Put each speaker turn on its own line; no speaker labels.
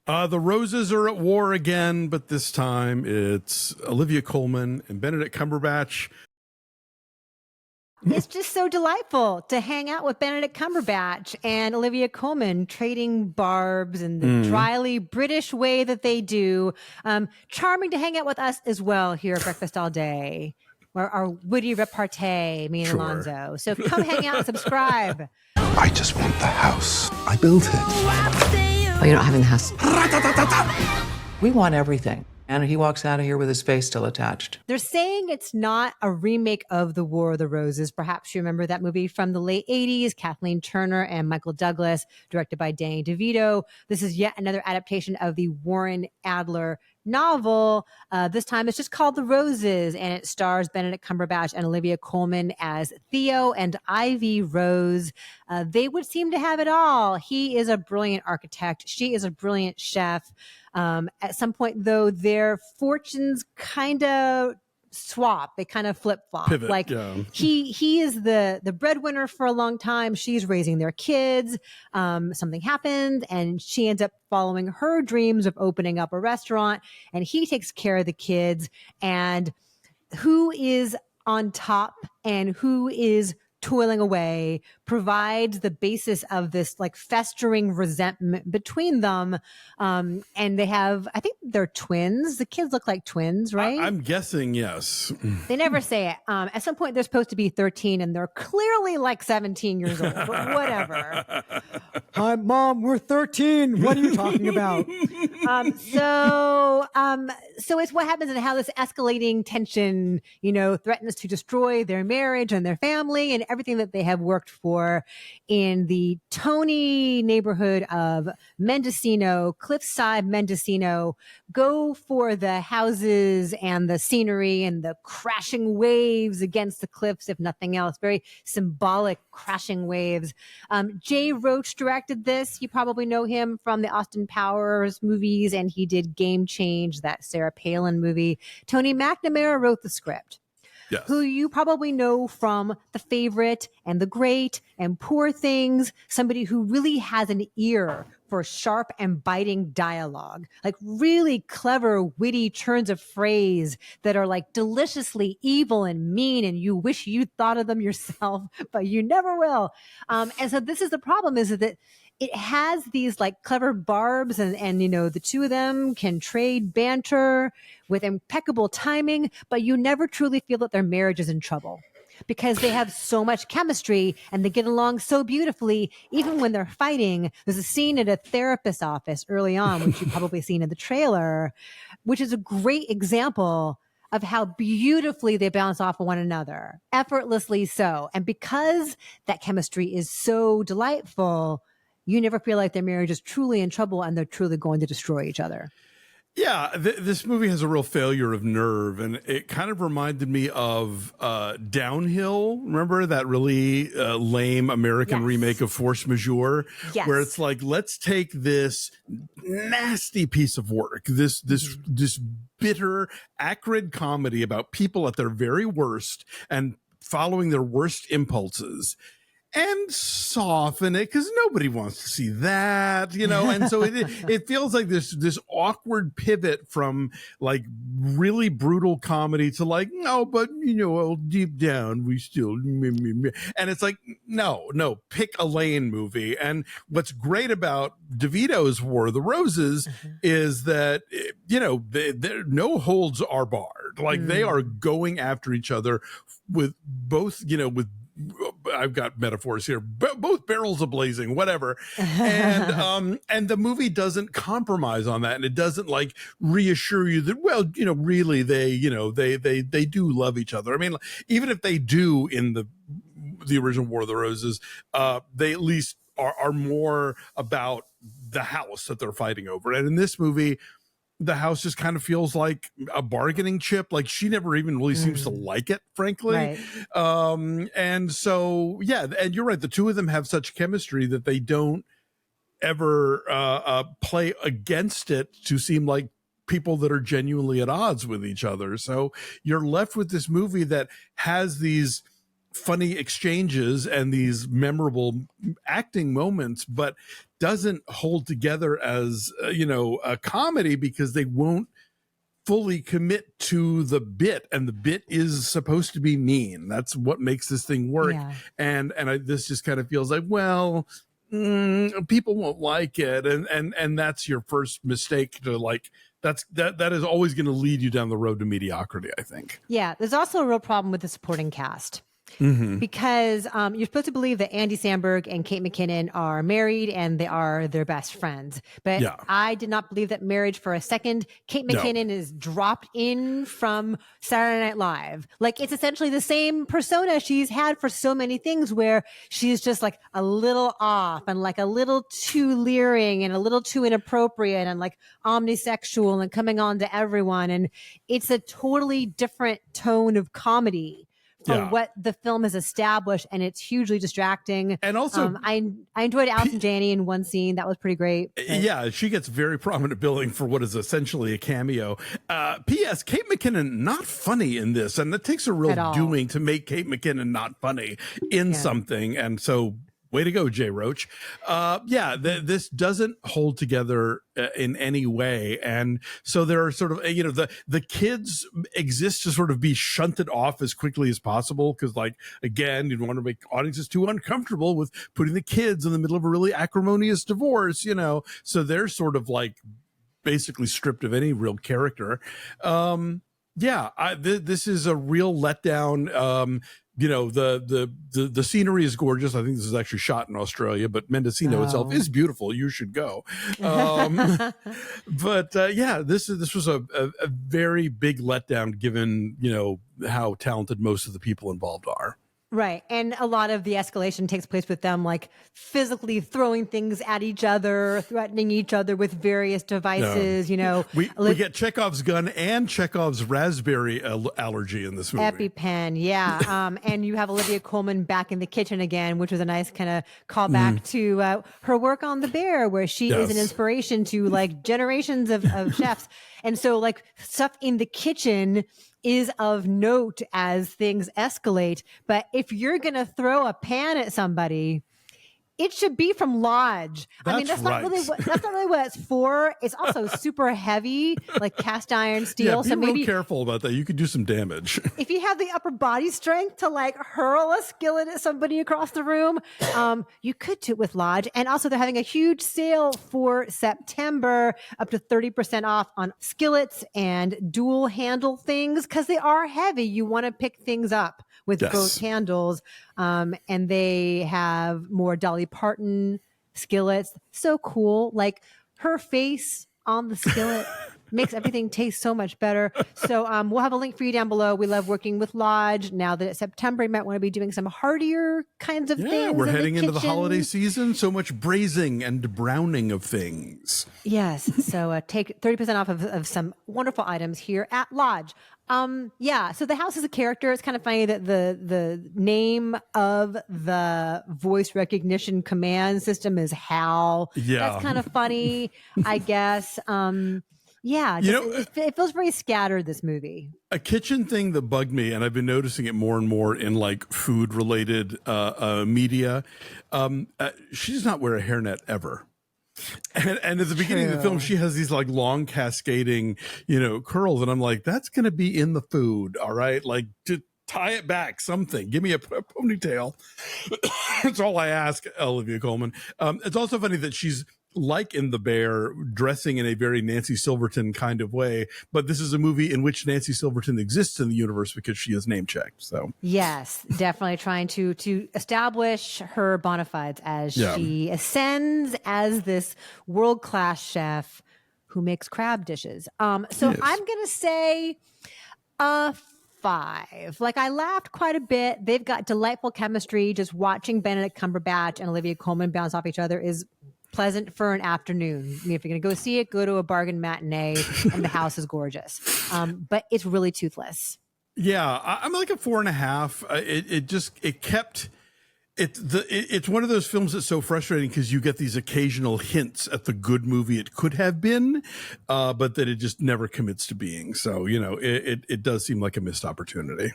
The Roses are at war again, but this time it's Olivia Colman and Benedict Cumberbatch.
It's just so delightful to hang out with Benedict Cumberbatch and Olivia Colman trading barbs in the dryly British way that they do. Charming to hang out with us as well here at Breakfast All Day. Our witty repartee, me and Alonso. So come hang out and subscribe.
I just want the house. I built it.
Oh, you're not having the house.
We want everything. And he walks out of here with his face still attached.
They're saying it's not a remake of The War of the Roses. Perhaps you remember that movie from the late 80s, Kathleen Turner and Michael Douglas, directed by Danny DeVito. This is yet another adaptation of the Warren Adler novel. This time it's just called The Roses, and it stars Benedict Cumberbatch and Olivia Colman as Theo and Ivy Rose. They would seem to have it all. He is a brilliant architect. She is a brilliant chef. At some point, though, their fortunes kind of swap. They kind of flip-flop.
Pivot,
like
yeah.
he is the breadwinner for a long time. She's raising their kids. Something happened, and she ends up following her dreams of opening up a restaurant, and he takes care of the kids. And who is on top and who is toiling away provides the basis of this like festering resentment between them. And they have, I think they're twins. The kids look like twins, right?
I'm guessing, yes.
They never say it. At some point they're supposed to be 13 and they're clearly like 17 years old, but whatever. Hi, Mom, we're 13. What are you talking about? So it's what happens and how this escalating tension, threatens to destroy their marriage and their family and everything that they have worked for in the Tony neighborhood of Mendocino, Cliffside, Mendocino. Go for the houses and the scenery and the crashing waves against the cliffs, if nothing else. Very symbolic crashing waves. Jay Roach directed this. You probably know him from the Austin Powers movies, and he did Game Change, that Sarah Palin movie. Tony McNamara wrote the script.
Yes.
Who you probably know from The Favorite and The Great and Poor Things, somebody who really has an ear for sharp and biting dialogue, like really clever, witty turns of phrase that are like deliciously evil and mean, and you wish you thought of them yourself, but you never will. And so this is the problem, is that it has these like clever barbs and the two of them can trade banter with impeccable timing, but you never truly feel that their marriage is in trouble because they have so much chemistry and they get along so beautifully. Even when they're fighting, there's a scene at a therapist's office early on, which you've probably seen in the trailer, which is a great example of how beautifully they bounce off of one another, effortlessly so. And because that chemistry is so delightful, you never feel like their marriage is truly in trouble and they're truly going to destroy each other.
Yeah, this movie has a real failure of nerve, and it kind of reminded me of Downhill. Remember that really lame American remake of Force Majeure?
Yes.
Where it's like, let's take this nasty piece of work, this bitter, acrid comedy about people at their very worst and following their worst impulses, and soften it, because nobody wants to see that, and so it feels like this awkward pivot from like really brutal comedy to like, no, but deep down we still, and it's like, no, pick a lane movie. And what's great about DeVito's War of the Roses is that no holds are barred. Like they are going after each other with both, with I've got metaphors here, both barrels a blazing, whatever. And the movie doesn't compromise on that. And it doesn't like reassure you that, well, really they do love each other. I mean, even if they do in the original War of the Roses, they at least are more about the house that they're fighting over. And in this movie, the house just kind of feels like a bargaining chip. Like she never even really seems to like it, frankly.
Right.
And so, yeah, and you're right. The two of them have such chemistry that they don't ever play against it to seem like people that are genuinely at odds with each other. So you're left with this movie that has these funny exchanges and these memorable acting moments, but doesn't hold together as a comedy because they won't fully commit to the bit, and the bit is supposed to be mean. That's what makes this thing work.
Yeah.
And this just kind of feels like, well, people won't like it, and that's your first mistake to like. That is always going to lead you down the road to mediocrity, I think.
Yeah, there's also a real problem with the supporting cast.
Mm-hmm.
Because you're supposed to believe that Andy Samberg and Kate McKinnon are married and they are their best friends. But I did not believe that marriage for a second. Kate McKinnon is dropped in from Saturday Night Live. Like, it's essentially the same persona she's had for so many things, where she's just like a little off and like a little too leering and a little too inappropriate and like omnisexual and coming on to everyone. And it's a totally different tone of comedy from what the film has established, and it's hugely distracting. And also, I enjoyed Allison Janney in one scene. That was pretty great.
Yeah, she gets very prominent billing for what is essentially a cameo. P.S. Kate McKinnon, not funny in this, and it takes a real doing to make Kate McKinnon not funny in something. And so, way to go, Jay Roach. This doesn't hold together in any way. And so there are sort of, the kids exist to sort of be shunted off as quickly as possible. Cause like, again, you don't want to make audiences too uncomfortable with putting the kids in the middle of a really acrimonious divorce, so they're sort of like basically stripped of any real character. This is a real letdown. The scenery is gorgeous. I think this is actually shot in Australia, but Mendocino itself is beautiful. You should go. This was a very big letdown given, how talented most of the people involved are.
Right. And a lot of the escalation takes place with them like physically throwing things at each other, threatening each other with various devices,
We get Chekhov's gun and Chekhov's raspberry allergy in this movie.
EpiPen, yeah. And you have Olivia Colman back in the kitchen again, which was a nice kind of callback to her work on The Bear, where she is an inspiration to like generations of chefs. And so like stuff in the kitchen is of note as things escalate. But if you're going to throw a pan at somebody, it should be from Lodge. That's not really what it's for. It's also super heavy, like cast iron steel.
Yeah, be real careful about that. You could do some damage.
If you have the upper body strength to like hurl a skillet at somebody across the room, you could do it with Lodge. And also they're having a huge sale for September, up to 30% off on skillets and dual handle things, because they are heavy. You want to pick things up with both handles. And they have more Dolly Parton skillets. So cool. Like her face on the skillet makes everything taste so much better. So we'll have a link for you down below. We love working with Lodge. Now that it's September, you might want to be doing some heartier kinds of things.
Yeah, we're heading into the holiday season. So much braising and browning of things.
Yes. So take 30% off of some wonderful items here at Lodge. So the house is a character. It's kind of funny that the name of the voice recognition command system is Hal. Yeah. That's kind of funny, I guess. It feels very scattered, this movie.
A kitchen thing that bugged me, and I've been noticing it more and more in like food related media. She does not wear a hairnet ever. And at the beginning of the film, she has these like long cascading, curls. And I'm like, that's going to be in the food. All right. Like to tie it back, something, give me a ponytail. That's all I ask, Olivia Colman. It's also funny that she's like in The Bear, dressing in a very Nancy Silverton kind of way, but this is a movie in which Nancy Silverton exists in the universe because she is name checked. So yes,
definitely trying to establish her bona fides as she ascends as this world-class chef who makes crab dishes. I'm gonna say 5. Like, I laughed quite a bit. They've got delightful chemistry. Just watching Benedict Cumberbatch and Olivia Colman bounce off each other is pleasant for an afternoon. I mean, if you're going to go see it, go to a bargain matinee, and the house is gorgeous. But it's really toothless.
Yeah, I'm like a 4.5. It's one of those films that's so frustrating because you get these occasional hints at the good movie it could have been, but that it just never commits to being. So, it does seem like a missed opportunity.